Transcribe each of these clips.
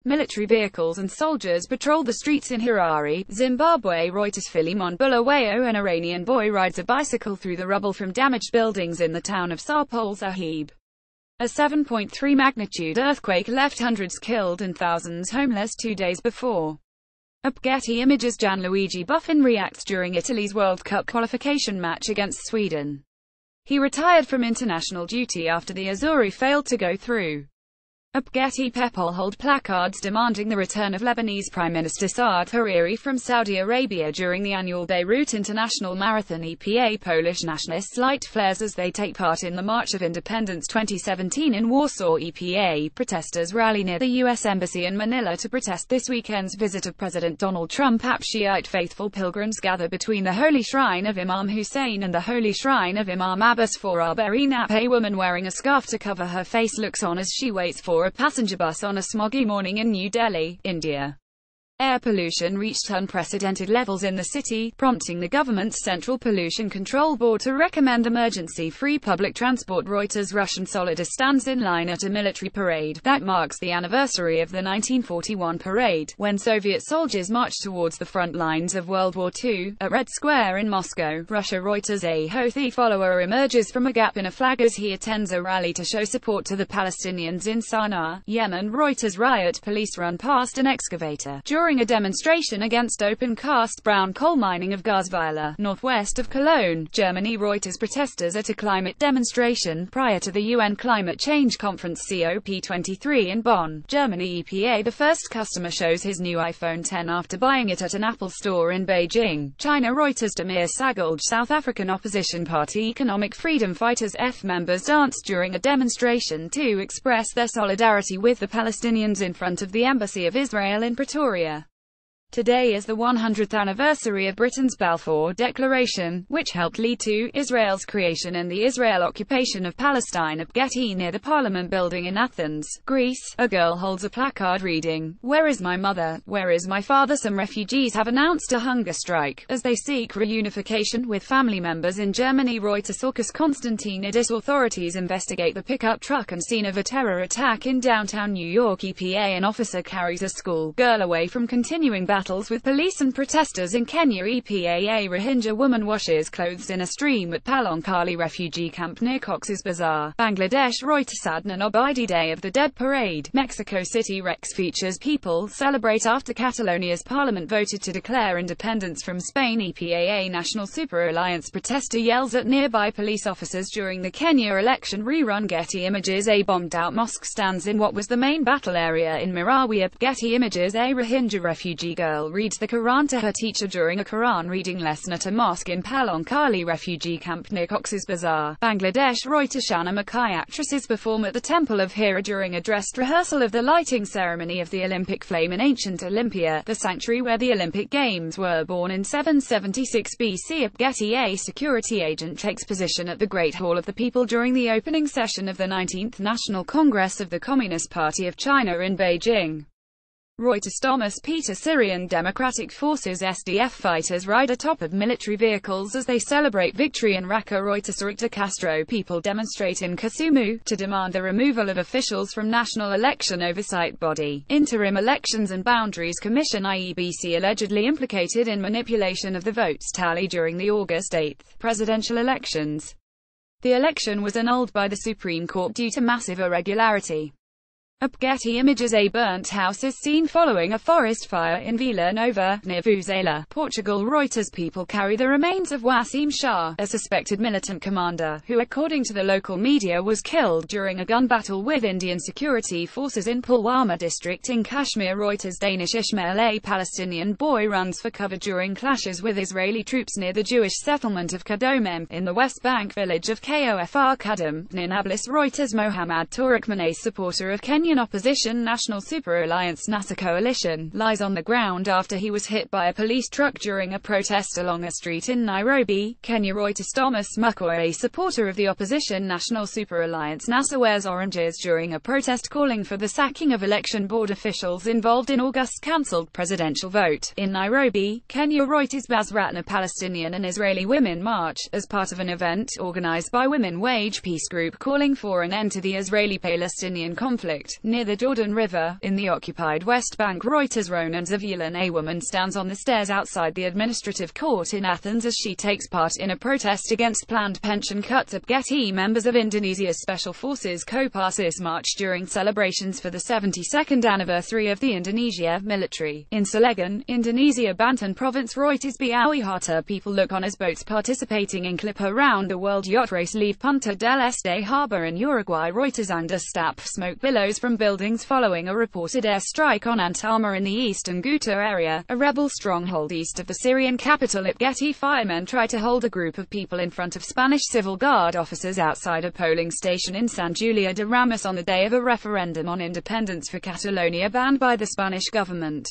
Military vehicles and soldiers patrol the streets in Harare, Zimbabwe. Reuters. Philemon Bulawayo, an Iranian boy, rides a bicycle through the rubble from damaged buildings in the town of Sarpol Sahib. A 7.3 magnitude earthquake left hundreds killed and thousands homeless 2 days before. Getty Images. Gianluigi Buffon reacts during Italy's World Cup qualification match against Sweden. He retired from international duty after the Azzurri failed to go through. Getty. People hold placards demanding the return of Lebanese Prime Minister Saad Hariri from Saudi Arabia during the annual Beirut International Marathon. EPA. Polish nationalists light flares as they take part in the March of Independence 2017 in Warsaw. EPA protesters rally near the U.S. Embassy in Manila to protest this weekend's visit of President Donald Trump. Shiite faithful pilgrims gather between the Holy Shrine of Imam Hussein and the Holy Shrine of Imam Abbas for Arba'een. A woman wearing a scarf to cover her face looks on as she waits for a passenger bus on a smoggy morning in New Delhi, India. Air pollution reached unprecedented levels in the city, prompting the government's Central Pollution Control Board to recommend emergency-free public transport. Reuters. Russian soldier stands in line at a military parade that marks the anniversary of the 1941 parade, when Soviet soldiers marched towards the front lines of World War II, at Red Square in Moscow, Russia. Reuters. A Houthi follower emerges from a gap in a flag as he attends a rally to show support to the Palestinians in Sana'a, Yemen. Reuters. Riot police run past an excavator during a demonstration against open-cast brown coal mining of Garzweiler, northwest of Cologne, Germany. Reuters. Protesters at a climate demonstration prior to the UN Climate Change Conference COP23 in Bonn, Germany. EPA. The first customer shows his new iPhone 10 after buying it at an Apple store in Beijing, China. Reuters. Damir Sagulj, South African opposition party Economic Freedom Fighters F members danced during a demonstration to express their solidarity with the Palestinians in front of the Embassy of Israel in Pretoria. Today is the 100th anniversary of Britain's Balfour Declaration, which helped lead to Israel's creation and the Israel occupation of Palestine. Getty. Near the Parliament building in Athens, Greece, a girl holds a placard reading, "Where is my mother? Where is my father?" Some refugees have announced a hunger strike, as they seek reunification with family members in Germany. Reuters. Konstantinidis. Authorities investigate the pickup truck and scene of a terror attack in downtown New York. EPA. An officer carries a school girl away from continuing battles with police and protesters in Kenya. EPA. A Rohingya woman washes clothes in a stream at Palonkali refugee camp near Cox's Bazar, Bangladesh. Reuters. Adnan Obaidi Day of the Dead Parade, Mexico City. Rex features people celebrate after Catalonia's parliament voted to declare independence from Spain. EPA. A National Super Alliance protester yells at nearby police officers during the Kenya election rerun. Getty Images. A bombed-out mosque stands in what was the main battle area in Marawi. Getty Images. A Rohingya refugee girl reads the Quran to her teacher during a Quran reading lesson at a mosque in Palonkali refugee camp near Cox's Bazar, Bangladesh. Reuters. Shana Makai. Actresses perform at the Temple of Hera during a dressed rehearsal of the lighting ceremony of the Olympic flame in ancient Olympia, the sanctuary where the Olympic Games were born in 776 BC. Getty. A security agent takes position at the Great Hall of the People during the opening session of the 19th National Congress of the Communist Party of China in Beijing. Reuters. Thomas Peter. Syrian Democratic Forces SDF fighters ride atop of military vehicles as they celebrate victory in Raqqa. Reuters. Rita Castro. People demonstrate in Kisumu to demand the removal of officials from National Election Oversight Body, Interim Elections and Boundaries Commission IEBC, allegedly implicated in manipulation of the votes tally during the August 8 presidential elections. The election was annulled by the Supreme Court due to massive irregularity. Getty Images. A burnt house is seen following a forest fire in Vila Nova, near Vuzela, Portugal. Reuters. People carry the remains of Wasim Shah, a suspected militant commander, who according to the local media was killed during a gun battle with Indian security forces in Pulwama district in Kashmir. Reuters. Danish Ishmael. A Palestinian boy runs for cover during clashes with Israeli troops near the Jewish settlement of Kadomem, in the West Bank village of Kofr Kadam, near Nablus. Reuters. Mohammad Tariq, a supporter of Kenyan opposition National Super Alliance NASA coalition, lies on the ground after he was hit by a police truck during a protest along a street in Nairobi, Kenya. Reuters. Thomas Mukoa. A supporter of the opposition National Super Alliance NASA wears oranges during a protest calling for the sacking of election board officials involved in August's cancelled presidential vote in Nairobi, Kenya. Reuters. Basratna. Palestinian and Israeli women march as part of an event organized by Women Wage Peace Group calling for an end to the Israeli-Palestinian conflict. near the Jordan River, in the occupied West Bank. Reuters. Ronan Zavulan. A woman stands on the stairs outside the administrative court in Athens as she takes part in a protest against planned pension cuts at Getty. Members of Indonesia's Special Forces Kopassus march during celebrations for the 72nd anniversary of the Indonesia military in Cilegon, Indonesia. Banten Province. Reuters. Biawi Hata. People look on as boats participating in clip around the world yacht race leave Punta del Este harbor in Uruguay. Reuters. Stap. Smoke billows from buildings following a reported airstrike on Antalma in the eastern Ghouta area, a rebel stronghold east of the Syrian capital. At Getty, firemen try to hold a group of people in front of Spanish Civil Guard officers outside a polling station in San Julia de Ramos on the day of a referendum on independence for Catalonia banned by the Spanish government.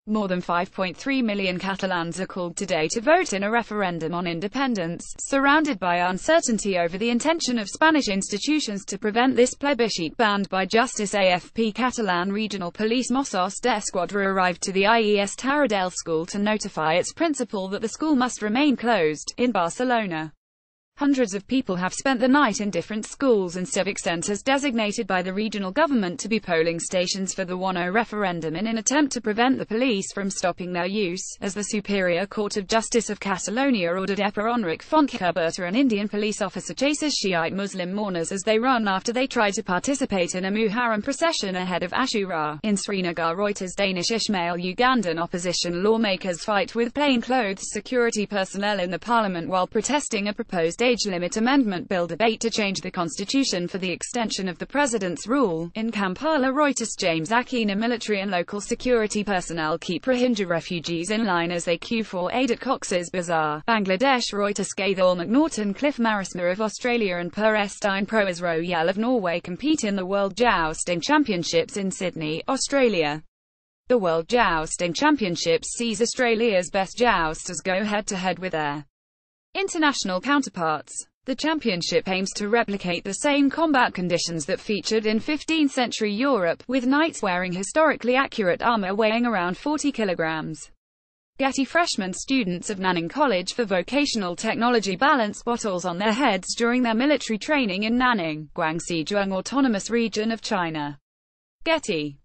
More than 5.3 million Catalans are called today to vote in a referendum on independence, surrounded by uncertainty over the intention of Spanish institutions to prevent this plebiscite. Banned by justice. AFP. Catalan Regional Police Mossos d'Esquadra arrived to the IES Taradell school to notify its principal that the school must remain closed, in Barcelona. Hundreds of people have spent the night in different schools and civic centres designated by the regional government to be polling stations for the 1-0 referendum in an attempt to prevent the police from stopping their use, as the Superior Court of Justice of Catalonia ordered Epa Enric Fontcuberta, an Indian police officer, chases Shiite Muslim mourners as they run after they try to participate in a Muharram procession ahead of Ashura. In Srinagar. Reuters. Danish. Ismail. Ugandan opposition lawmakers fight with plainclothes security personnel in the parliament while protesting a proposed age limit amendment bill debate to change the constitution for the extension of the president's rule. In Kampala. Reuters. James Akina. Military and local security personnel keep Rohingya refugees in line as they queue for aid at Cox's Bazar, Bangladesh. Reuters. Gaithal McNaughton. Cliff Marisma of Australia and Per Estine Proas Royal of Norway compete in the World Jousting Championships in Sydney, Australia. The World Jousting Championships sees Australia's best jousters go head-to-head with their international counterparts. The championship aims to replicate the same combat conditions that featured in 15th-century Europe, with knights wearing historically accurate armor weighing around 40 kilograms. Getty. Freshman students of Nanning College for Vocational Technology balance bottles on their heads during their military training in Nanning, Guangxi Autonomous Region of China. Getty.